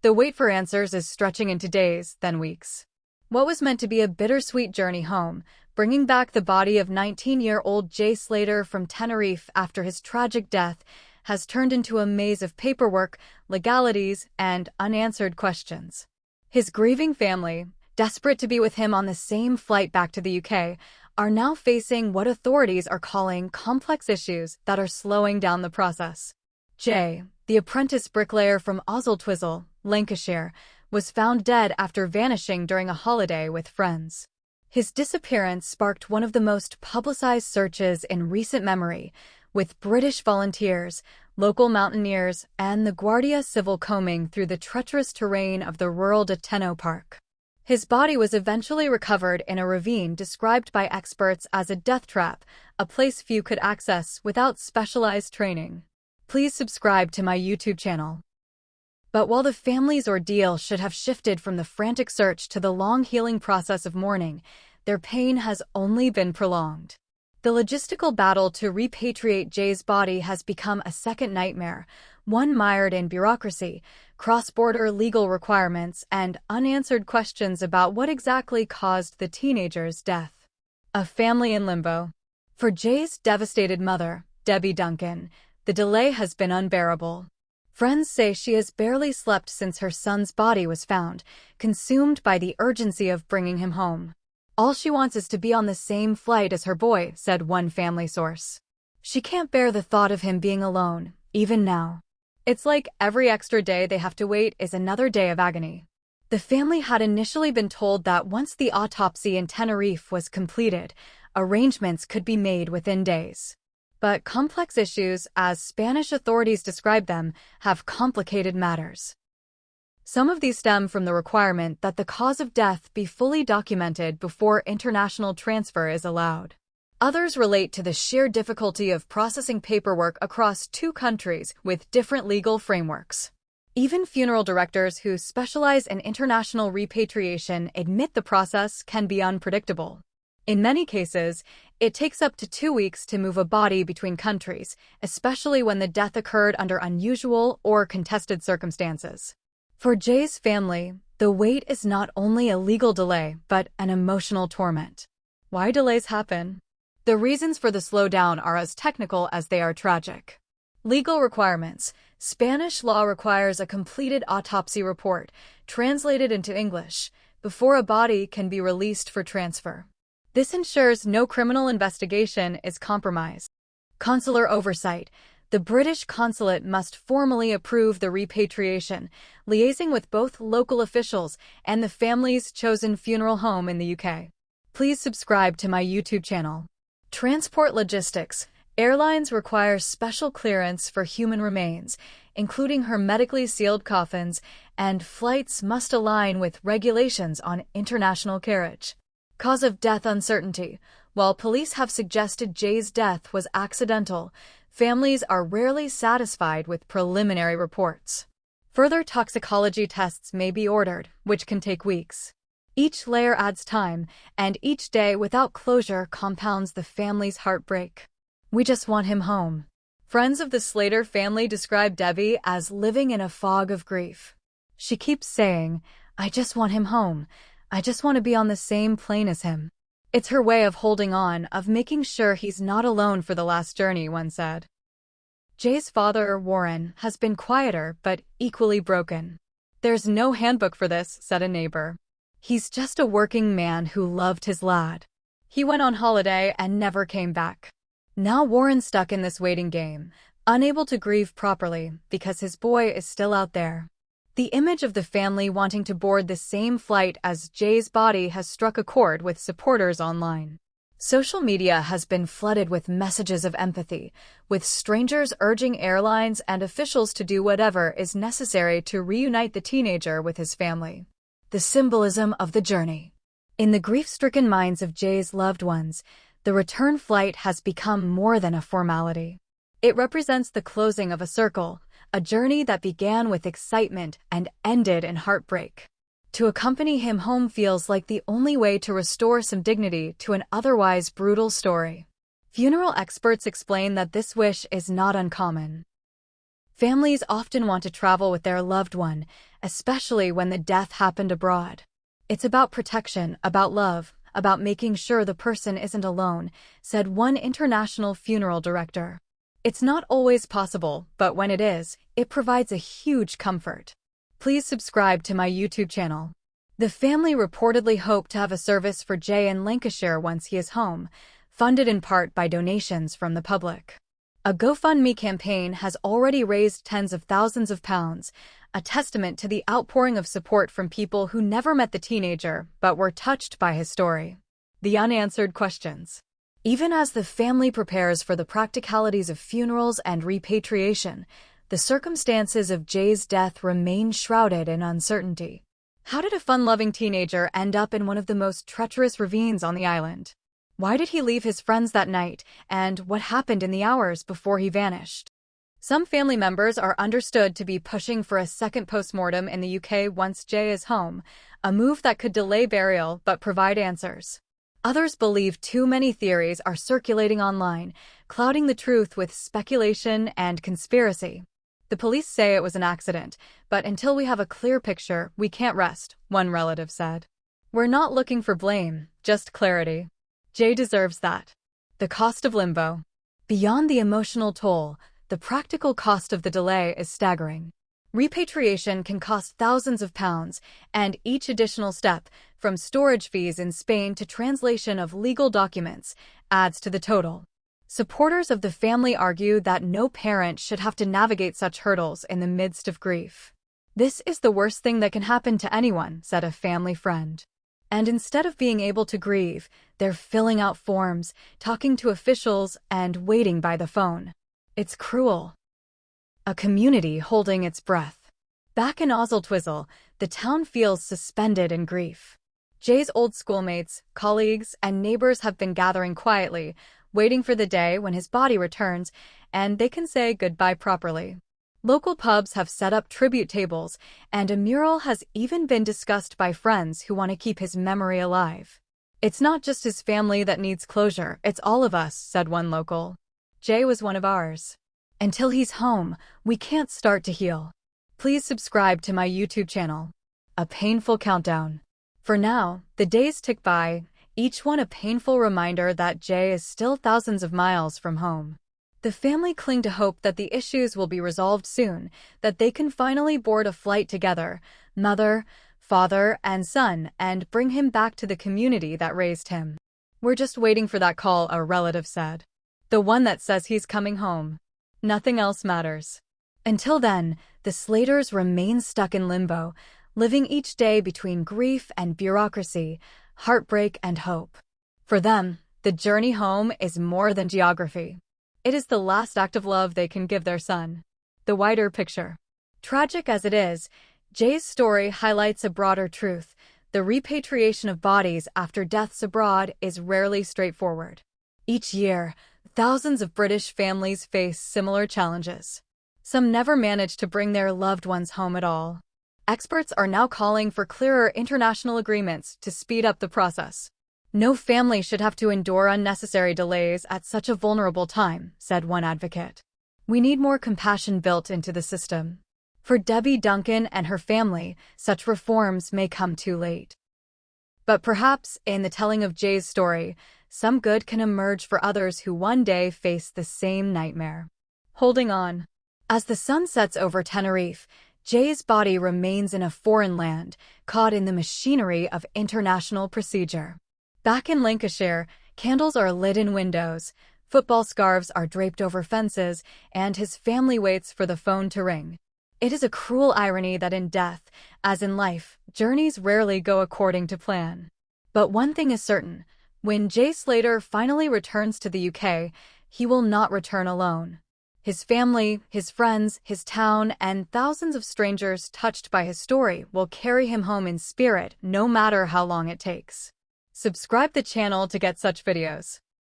The wait for answers is stretching into days, then weeks. What was meant to be a bittersweet journey home, bringing back the body of 19-year-old Jay Slater from Tenerife after his tragic death, has turned into a maze of paperwork, legalities, and unanswered questions. His grieving family, desperate to be with him on the same flight back to the UK, are now facing what authorities are calling complex issues that are slowing down the process. Jay, the apprentice bricklayer from Oswaldtwistle, Lancashire, was found dead after vanishing during a holiday with friends. His disappearance sparked one of the most publicized searches in recent memory, with British volunteers, local mountaineers, and the Guardia Civil combing through the treacherous terrain of the rural Tenno Park. His body was eventually recovered in a ravine described by experts as a death trap, a place few could access without specialized training. Please subscribe to my YouTube channel. But while the family's ordeal should have shifted from the frantic search to the long healing process of mourning, their pain has only been prolonged. The logistical battle to repatriate Jay's body has become a second nightmare, one mired in bureaucracy, cross-border legal requirements, and unanswered questions about what exactly caused the teenager's death. A family in limbo. For Jay's devastated mother, Debbie Duncan, the delay has been unbearable. Friends say she has barely slept since her son's body was found, consumed by the urgency of bringing him home. All she wants is to be on the same flight as her boy, said one family source. She can't bear the thought of him being alone, even now. It's like every extra day they have to wait is another day of agony. The family had initially been told that once the autopsy in Tenerife was completed, arrangements could be made within days. But complex issues, as Spanish authorities describe them, have complicated matters. Some of these stem from the requirement that the cause of death be fully documented before international transfer is allowed. Others relate to the sheer difficulty of processing paperwork across two countries with different legal frameworks. Even funeral directors who specialize in international repatriation admit the process can be unpredictable. In many cases, it takes up to 2 weeks to move a body between countries, especially when the death occurred under unusual or contested circumstances. For Jay's family, the wait is not only a legal delay, but an emotional torment. Why delays happen? The reasons for the slowdown are as technical as they are tragic. Legal requirements. Spanish law requires a completed autopsy report, translated into English, before a body can be released for transfer. This ensures no criminal investigation is compromised. Consular oversight. The British consulate must formally approve the repatriation, liaising with both local officials and the family's chosen funeral home in the UK. Please subscribe to my YouTube channel. Transport logistics. Airlines require special clearance for human remains, including hermetically sealed coffins, and flights must align with regulations on international carriage. Cause of death uncertainty. While police have suggested Jay's death was accidental, families are rarely satisfied with preliminary reports. Further toxicology tests may be ordered, which can take weeks. Each layer adds time, and each day without closure compounds the family's heartbreak. We just want him home. Friends of the Slater family describe Debbie as living in a fog of grief. She keeps saying, "I just want him home. I just want to be on the same plane as him." It's her way of holding on, of making sure he's not alone for the last journey, one said. Jay's father, Warren, has been quieter but equally broken. "There's no handbook for this," said a neighbor. "He's just a working man who loved his lad. He went on holiday and never came back." Now Warren's stuck in this waiting game, unable to grieve properly because his boy is still out there. The image of the family wanting to board the same flight as Jay's body has struck a chord with supporters online. Social media has been flooded with messages of empathy, with strangers urging airlines and officials to do whatever is necessary to reunite the teenager with his family. The symbolism of the journey. In the grief-stricken minds of Jay's loved ones, the return flight has become more than a formality. It represents the closing of a circle, a journey that began with excitement and ended in heartbreak. To accompany him home feels like the only way to restore some dignity to an otherwise brutal story. Funeral experts explain that this wish is not uncommon. Families often want to travel with their loved one, especially when the death happened abroad. It's about protection, about love, about making sure the person isn't alone, said one international funeral director. It's not always possible, but when it is, it provides a huge comfort. Please subscribe to my YouTube channel. The family reportedly hope to have a service for Jay in Lancashire once he is home, funded in part by donations from the public. A GoFundMe campaign has already raised tens of thousands of pounds, a testament to the outpouring of support from people who never met the teenager but were touched by his story. The unanswered questions. Even as the family prepares for the practicalities of funerals and repatriation, the circumstances of Jay's death remain shrouded in uncertainty. How did a fun-loving teenager end up in one of the most treacherous ravines on the island? Why did he leave his friends that night, and what happened in the hours before he vanished? Some family members are understood to be pushing for a second postmortem in the UK once Jay is home, a move that could delay burial but provide answers. Others believe too many theories are circulating online, clouding the truth with speculation and conspiracy. The police say it was an accident, but until we have a clear picture, we can't rest, one relative said. We're not looking for blame, just clarity. Jay deserves that. The cost of limbo. Beyond the emotional toll, the practical cost of the delay is staggering. Repatriation can cost thousands of pounds, and each additional step, from storage fees in Spain to translation of legal documents, adds to the total. Supporters of the family argue that no parent should have to navigate such hurdles in the midst of grief. This is the worst thing that can happen to anyone, said a family friend. And instead of being able to grieve, they're filling out forms, talking to officials, and waiting by the phone. It's cruel. A community holding its breath. Back in Oswald-Twizel, the town feels suspended in grief. Jay's old schoolmates, colleagues, and neighbors have been gathering quietly, waiting for the day when his body returns and they can say goodbye properly. Local pubs have set up tribute tables, and a mural has even been discussed by friends who want to keep his memory alive. It's not just his family that needs closure, it's all of us, said one local. Jay was one of ours. Until he's home, we can't start to heal. Please subscribe to my YouTube channel. A painful countdown. For now, the days tick by, each one a painful reminder that Jay is still thousands of miles from home. The family cling to hope that the issues will be resolved soon, that they can finally board a flight together, mother, father, and son, and bring him back to the community that raised him. We're just waiting for that call, a relative said. The one that says he's coming home. Nothing else matters. Until then, the Slaters remain stuck in limbo, living each day between grief and bureaucracy, heartbreak and hope. For them, the journey home is more than geography. It is the last act of love they can give their son. The wider picture. Tragic as it is, Jay's story highlights a broader truth. The repatriation of bodies after deaths abroad is rarely straightforward. Each year, thousands of British families face similar challenges. Some never manage to bring their loved ones home at all. Experts are now calling for clearer international agreements to speed up the process. No family should have to endure unnecessary delays at such a vulnerable time, said one advocate. We need more compassion built into the system. For Debbie Duncan and her family, such reforms may come too late. But perhaps, in the telling of Jay's story, some good can emerge for others who one day face the same nightmare. Holding on. As the sun sets over Tenerife, Jay's body remains in a foreign land, caught in the machinery of international procedure. Back in Lancashire, candles are lit in windows, football scarves are draped over fences, and his family waits for the phone to ring. It is a cruel irony that in death, as in life, journeys rarely go according to plan. But one thing is certain, when Jay Slater finally returns to the UK, he will not return alone. His family, his friends, his town, and thousands of strangers touched by his story will carry him home in spirit no matter how long it takes. Subscribe the channel to get such videos.